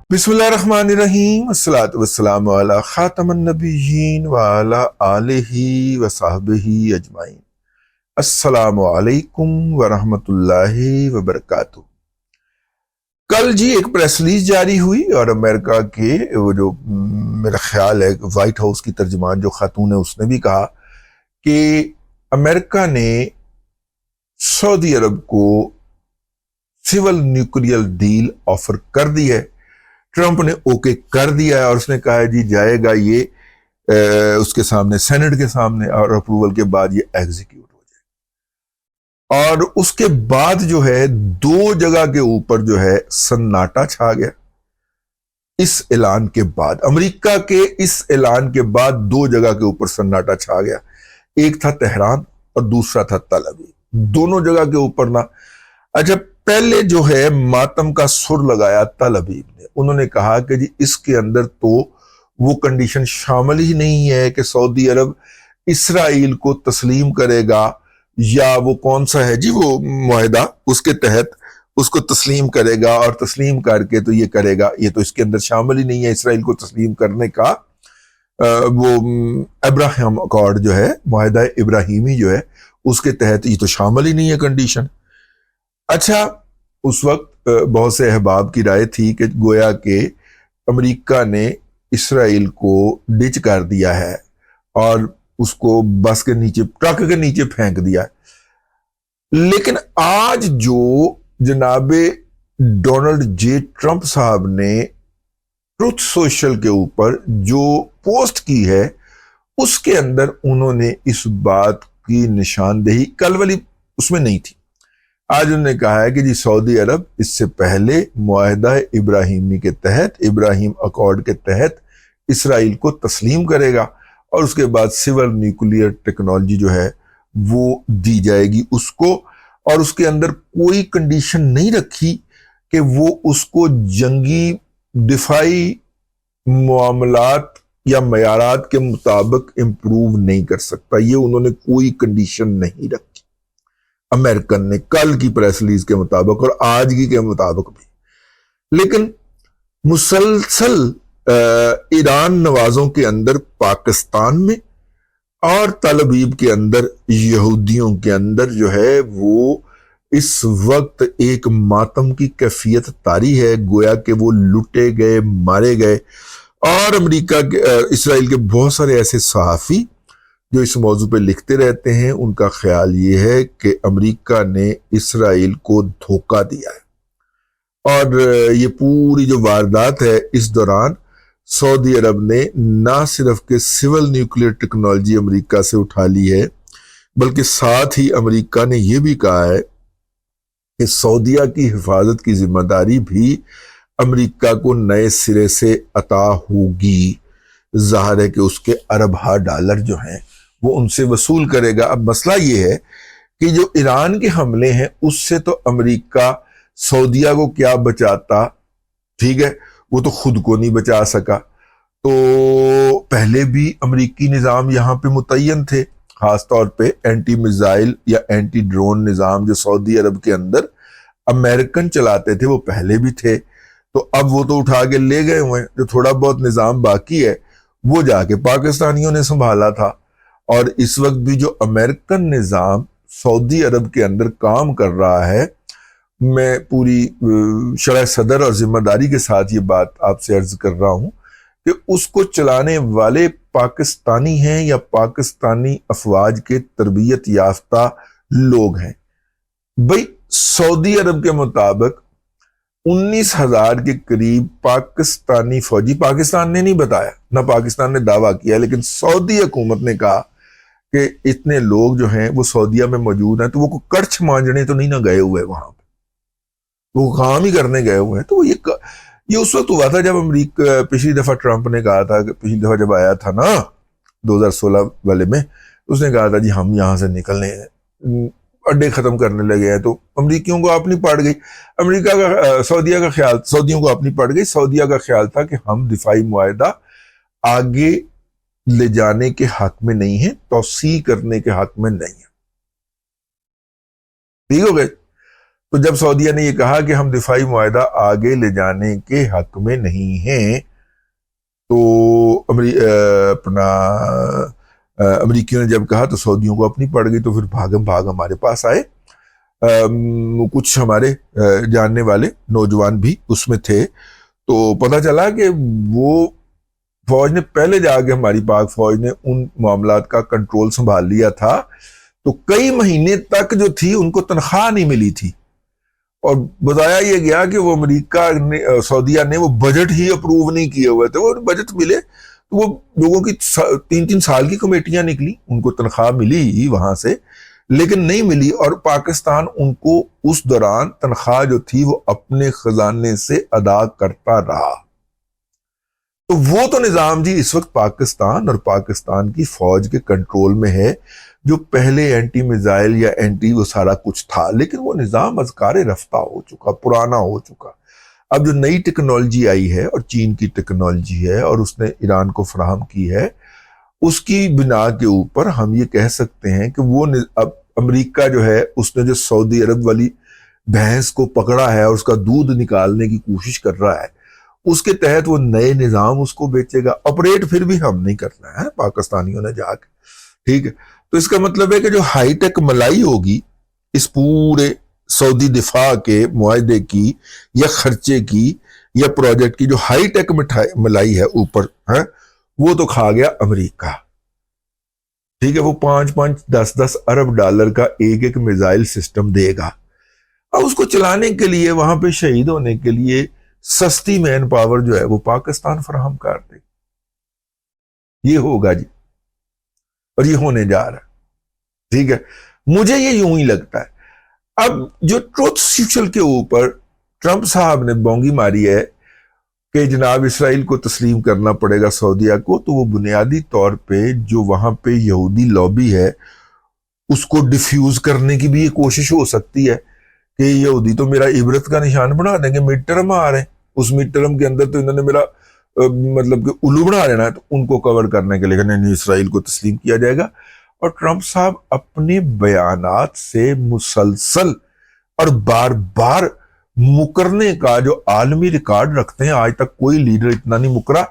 بسم اللہ الرحمن الرحیم، والصلاة والسلام علی خاتم النبیین وعلی آلہ وصحبہ اجمعین۔ السلام علیکم ورحمۃ اللہ وبرکاتہ۔ کل جی ایک پریس ریلیز جاری ہوئی اور امریکہ کے وہ جو میرا خیال ہے وائٹ ہاؤس کی ترجمان جو خاتون ہے اس نے بھی کہا کہ امریکہ نے سعودی عرب کو سول نیوکلیئر ڈیل آفر کر دی ہے۔ ٹرمپ نے اوکے کر دیا ہے اور اس نے کہا ہے جی جائے گا یہ اس کے سامنے، سینٹ کے سامنے، اور اپروول کے بعد یہ ایگزیکیوٹ ہو جائے گا۔ اور اس کے بعد جو ہے دو جگہ کے اوپر جو ہے سناٹا چھا گیا اس اعلان کے بعد۔ امریکہ کے اس اعلان کے بعد دو جگہ کے اوپر سناٹا چھا گیا، ایک تھا تہران اور دوسرا تھا تل ابیب۔ دونوں جگہ کے اوپر نا اچھا پہلے جو ہے ماتم کا سر لگایا تل ابیب نے۔ انہوں نے کہا کہ جی اس کے اندر تو وہ کنڈیشن شامل ہی نہیں ہے کہ سعودی عرب اسرائیل کو تسلیم کرے گا، یا وہ کون سا ہے جی وہ معاہدہ، اس کے تحت اس کو تسلیم کرے گا اور تسلیم کر کے تو یہ کرے گا، یہ تو اس کے اندر شامل ہی نہیں ہے اسرائیل کو تسلیم کرنے کا۔ وہ ابراہیم اکارڈ جو ہے، معاہدہ ابراہیمی جو ہے، اس کے تحت یہ تو شامل ہی نہیں ہے کنڈیشن۔ اچھا اس وقت بہت سے احباب کی رائے تھی کہ گویا کہ امریکہ نے اسرائیل کو ڈچ کر دیا ہے اور اس کو بس کے نیچے، ٹرک کے نیچے پھینک دیا ہے۔ لیکن آج جو جناب ڈونلڈ جے ٹرمپ صاحب نے ٹروتھ سوشل کے اوپر جو پوسٹ کی ہے اس کے اندر انہوں نے اس بات کی نشاندہی کل والی اس میں نہیں تھی۔ آج انہوں نے کہا ہے کہ جی سعودی عرب اس سے پہلے معاہدہ ابراہیمی کے تحت، ابراہیم اکارڈ کے تحت اسرائیل کو تسلیم کرے گا اور اس کے بعد سول نیوکلیئر ٹیکنالوجی جو ہے وہ دی جائے گی اس کو، اور اس کے اندر کوئی کنڈیشن نہیں رکھی کہ وہ اس کو جنگی دفاعی معاملات یا معیارات کے مطابق امپروو نہیں کر سکتا۔ یہ انہوں نے کوئی کنڈیشن نہیں رکھی امریکن نے کل کی پریس ریلیز کے مطابق اور آج کی کے مطابق بھی۔ لیکن مسلسل ایران نوازوں کے اندر پاکستان میں اور تل ابیب کے اندر یہودیوں کے اندر جو ہے وہ اس وقت ایک ماتم کی کیفیت طاری ہے، گویا کہ وہ لٹے گئے، مارے گئے۔ اور امریکہ کے اسرائیل کے بہت سارے ایسے صحافی جو اس موضوع پہ لکھتے رہتے ہیں، ان کا خیال یہ ہے کہ امریکہ نے اسرائیل کو دھوکہ دیا ہے، اور یہ پوری جو واردات ہے اس دوران سعودی عرب نے نہ صرف کہ سول نیوکلیئر ٹیکنالوجی امریکہ سے اٹھا لی ہے، بلکہ ساتھ ہی امریکہ نے یہ بھی کہا ہے کہ سعودیہ کی حفاظت کی ذمہ داری بھی امریکہ کو نئے سرے سے عطا ہوگی۔ ظاہر ہے کہ اس کے اربہ ڈالر جو ہیں وہ ان سے وصول کرے گا۔ اب مسئلہ یہ ہے کہ جو ایران کے حملے ہیں اس سے تو امریکہ سعودیہ کو کیا بچاتا، ٹھیک ہے، وہ تو خود کو نہیں بچا سکا۔ تو پہلے بھی امریکی نظام یہاں پہ متعین تھے، خاص طور پہ اینٹی میزائل یا اینٹی ڈرون نظام جو سعودی عرب کے اندر امریکن چلاتے تھے وہ پہلے بھی تھے۔ تو اب وہ تو اٹھا کے لے گئے ہوئے ہیں، جو تھوڑا بہت نظام باقی ہے وہ جا کے پاکستانیوں نے سنبھالا تھا۔ اور اس وقت بھی جو امریکن نظام سعودی عرب کے اندر کام کر رہا ہے، میں پوری شرح صدر اور ذمہ داری کے ساتھ یہ بات آپ سے عرض کر رہا ہوں کہ اس کو چلانے والے پاکستانی ہیں یا پاکستانی افواج کے تربیت یافتہ لوگ ہیں۔ بھئی سعودی عرب کے مطابق 19,000 کے قریب پاکستانی فوجی، پاکستان نے نہیں بتایا، نہ پاکستان نے دعویٰ کیا، لیکن سعودی حکومت نے کہا کہ اتنے لوگ جو ہیں وہ سعودیہ میں موجود ہیں۔ تو وہ کرچ مانجنے تو نہیں نہ گئے ہوئے وہاں پہ، وہ کام ہی کرنے گئے ہوئے ہیں۔ تو یہ اس وقت ہوا تھا جب امریکہ پچھلی دفعہ ٹرمپ نے کہا تھا کہ پچھلی دفعہ جب آیا تھا نا 2016 والے میں، اس نے کہا تھا جی ہم یہاں سے نکلنے اڈے ختم کرنے لگے ہیں۔ تو امریکیوں کو اپنی پڑ گئی، امریکہ کا سعودیہ کا خیال، سعودیوں کو اپنی پڑ گئی، سعودیہ کا خیال تھا کہ ہم دفاعی معاہدہ آگے لے جانے کے حق میں نہیں ہیں، توسیع کرنے کے حق میں نہیں ہیں، ٹھیک ہو گئے۔ تو جب سعودیہ نے یہ کہا کہ ہم دفاعی معاہدہ آگے لے جانے کے حق میں نہیں ہیں، تو امریکیوں نے جب کہا تو سعودیوں کو اپنی پڑ گئی، تو پھر بھاگ ہمارے پاس آئے۔ کچھ ہمارے جاننے والے نوجوان بھی اس میں تھے، تو پتہ چلا کہ وہ فوج نے پہلے جا کے، ہماری پاک فوج نے ان معاملات کا کنٹرول سنبھال لیا تھا، تو کئی مہینے تک جو تھی ان کو تنخواہ نہیں ملی تھی، اور بتایا یہ گیا کہ وہ امریکہ نے، سعودیہ نے وہ بجٹ ہی اپروو نہیں کیے ہوئے تھے، وہ بجٹ ملے تو وہ لوگوں کی 3 سال کی کمیٹیاں نکلی، ان کو تنخواہ ملی وہاں سے لیکن نہیں ملی، اور پاکستان ان کو اس دوران تنخواہ جو تھی وہ اپنے خزانے سے ادا کرتا رہا۔ تو وہ تو نظام جی اس وقت پاکستان اور پاکستان کی فوج کے کنٹرول میں ہے، جو پہلے اینٹی میزائل یا اینٹی وہ سارا کچھ تھا، لیکن وہ نظام از کار رفتہ ہو چکا، پرانا ہو چکا۔ اب جو نئی ٹیکنالوجی آئی ہے، اور چین کی ٹیکنالوجی ہے، اور اس نے ایران کو فراہم کی ہے، اس کی بنا کے اوپر ہم یہ کہہ سکتے ہیں کہ وہ اب امریکہ جو ہے، اس نے جو سعودی عرب والی بھینس کو پکڑا ہے اور اس کا دودھ نکالنے کی کوشش کر رہا ہے، اس کے تحت وہ نئے نظام اس کو بیچے گا۔ آپریٹ پھر بھی ہم نہیں کرنا ہے پاکستانیوں نے جا کے، ٹھیک ہے۔ تو اس کا مطلب ہے کہ جو ہائی ٹیک ملائی ہوگی اس پورے سعودی دفاع کے معاہدے کی یا خرچے کی یا پروجیکٹ کی، جو ہائی ٹیک ملائی ہے اوپر، وہ تو کھا گیا امریکہ، ٹھیک ہے۔ وہ 5-10 ارب ڈالر کا ایک میزائل سسٹم دے گا، اور اس کو چلانے کے لیے وہاں پہ شہید ہونے کے لیے سستی مین پاور جو ہے وہ پاکستان فراہم کر دے۔ یہ ہوگا جی، اور یہ ہونے جا رہا ہے، ٹھیک ہے۔ مجھے یہ یوں ہی لگتا ہے۔ اب جو ٹروتھ سوشل کے اوپر ٹرمپ صاحب نے بونگی ماری ہے کہ جناب اسرائیل کو تسلیم کرنا پڑے گا سعودیہ کو، تو وہ بنیادی طور پہ جو وہاں پہ یہودی لابی ہے اس کو ڈیفیوز کرنے کی بھی یہ کوشش ہو سکتی ہے کہ یہودی تو میرا عبرت کا نشان بنا دیں گے، مڈ ٹرم آ رہے ہیں، اس مڈ ٹرم کے اندر تو انہوں نے میرا مطلب کہ الو بنا لینا ہے، تو ان کو کور کرنے کے لیے نہیں، اسرائیل کو تسلیم کیا جائے گا۔ اور ٹرمپ صاحب اپنے بیانات سے مسلسل اور بار بار مکرنے کا جو عالمی ریکارڈ رکھتے ہیں، آج تک کوئی لیڈر اتنا نہیں مکرا۔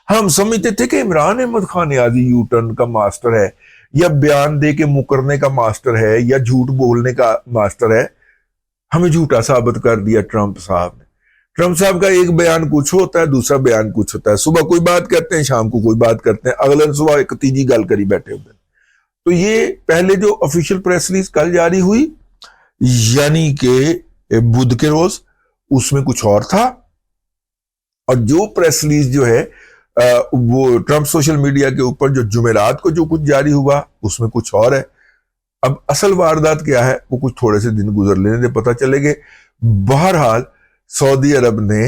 ہم سمجھتے تھے کہ عمران احمد خان نیازی یو ٹرن کا ماسٹر ہے، یا بیان دے کے مکرنے کا ماسٹر ہے، یا جھوٹ بولنے کا ماسٹر ہے۔ ہمیں جھوٹا ثابت کر دیا ٹرمپ صاحب نے۔ ٹرمپ صاحب کا ایک بیان کچھ ہوتا ہے، دوسرا بیان کچھ ہوتا ہے، صبح کوئی بات کرتے ہیں، شام کو کوئی بات کرتے ہیں، اگلے دن صبح ایک تیجی گل کری بیٹھے ہوتے ہیں۔ تو یہ پہلے جو آفیشیل پریس ریلیز کل جاری ہوئی، یعنی کہ بدھ کے روز، اس میں کچھ اور تھا، اور جو پریس ریلیز جو ہے وہ ٹرمپ سوشل میڈیا کے اوپر جو جمعرات کو جو کچھ جاری ہوا اس میں کچھ اور ہے۔ اب اصل واردات کیا ہے وہ کچھ تھوڑے سے دن گزر لینے دے، پتہ چلے گے۔ بہرحال سعودی عرب نے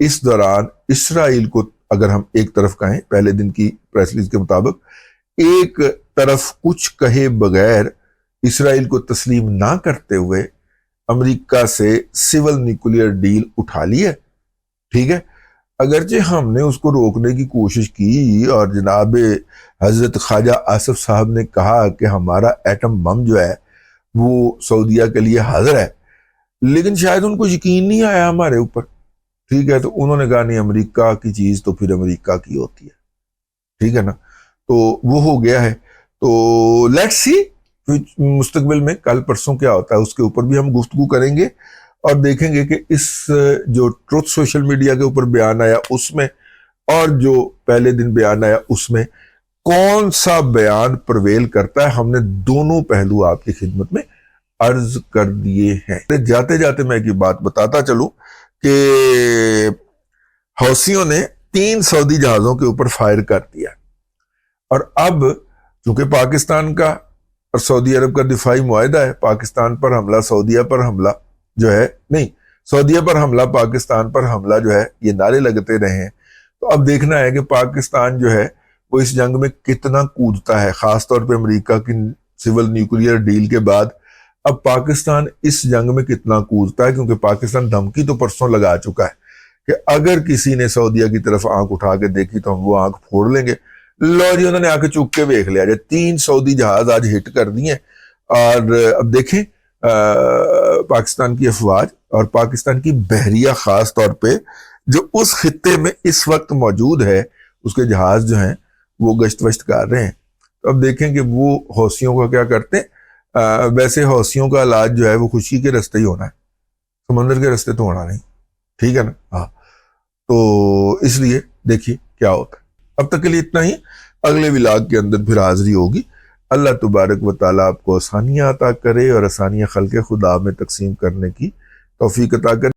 اس دوران اسرائیل کو، اگر ہم ایک طرف کہیں پہلے دن کی پریس ریلیز کے مطابق، ایک طرف کچھ کہے بغیر اسرائیل کو تسلیم نہ کرتے ہوئے امریکہ سے سول نیوکلیئر ڈیل اٹھا لی ہے، ٹھیک ہے۔ اگرچہ ہم نے اس کو روکنے کی کوشش کی، اور جناب حضرت خواجہ آصف صاحب نے کہا کہ ہمارا ایٹم بم جو ہے وہ سعودیہ کے لیے حاضر ہے، لیکن شاید ان کو یقین نہیں آیا ہمارے اوپر، ٹھیک ہے۔ تو انہوں نے کہا نہیں، امریکہ کی چیز تو پھر امریکہ کی ہوتی ہے، ٹھیک ہے نا۔ تو وہ ہو گیا ہے۔ تو لیٹس سی مستقبل میں کل پرسوں کیا ہوتا ہے، اس کے اوپر بھی ہم گفتگو کریں گے، اور دیکھیں گے کہ اس جو ٹروتھ سوشل میڈیا کے اوپر بیان آیا اس میں، اور جو پہلے دن بیان آیا اس میں، کون سا بیان پرویل کرتا ہے۔ ہم نے دونوں پہلو آپ کی خدمت میں عرض کر دیے ہیں۔ جاتے جاتے میں ایک بات بتاتا چلوں کہ حوثیوں نے 3 سعودی جہازوں کے اوپر فائر کر دیا، اور اب چونکہ پاکستان کا اور سعودی عرب کا دفاعی معاہدہ ہے، پاکستان پر حملہ سعودیہ پر حملہ جو ہے، نہیں، سعودیہ پر حملہ پاکستان پر حملہ جو ہے، یہ نعرے لگتے رہے ہیں۔ تو اب دیکھنا ہے کہ پاکستان جو ہے وہ اس جنگ میں کتنا کودتا ہے، خاص طور پہ امریکہ کی سول نیوکلیئر ڈیل کے بعد اب پاکستان اس جنگ میں کتنا کودتا ہے، کیونکہ پاکستان دھمکی تو پرسوں لگا چکا ہے کہ اگر کسی نے سعودیہ کی طرف آنکھ اٹھا کے دیکھی تو ہم وہ آنکھ پھوڑ لیں گے۔ لو جی، انہوں نے آ کے چوک کے دیکھ لیا، 3 سعودی جہاز آج ہٹ کر دیے، اور اب دیکھیں پاکستان کی افواج اور پاکستان کی بحریہ خاص طور پہ جو اس خطے میں اس وقت موجود ہے، اس کے جہاز جو ہیں وہ گشت وشت کر رہے ہیں. تو اب دیکھیں کہ وہ حوثیوں کا کیا کرتے ہیں. ویسے حوثیوں کا علاج جو ہے وہ خشکی کے رستے ہی ہونا ہے، سمندر کے رستے تو ہونا نہیں، ٹھیک ہے نا. ہاں، تو اس لیے دیکھیے کیا ہوتا ہے. اب تک کے لیے اتنا ہی. اگلے ولاگ کے اندر پھر حاضری ہوگی. اللہ تبارک و تعالیٰ آپ کو آسانیاں عطا کرے اور آسانیاں خلق خدا میں تقسیم کرنے کی توفیق عطا کرے.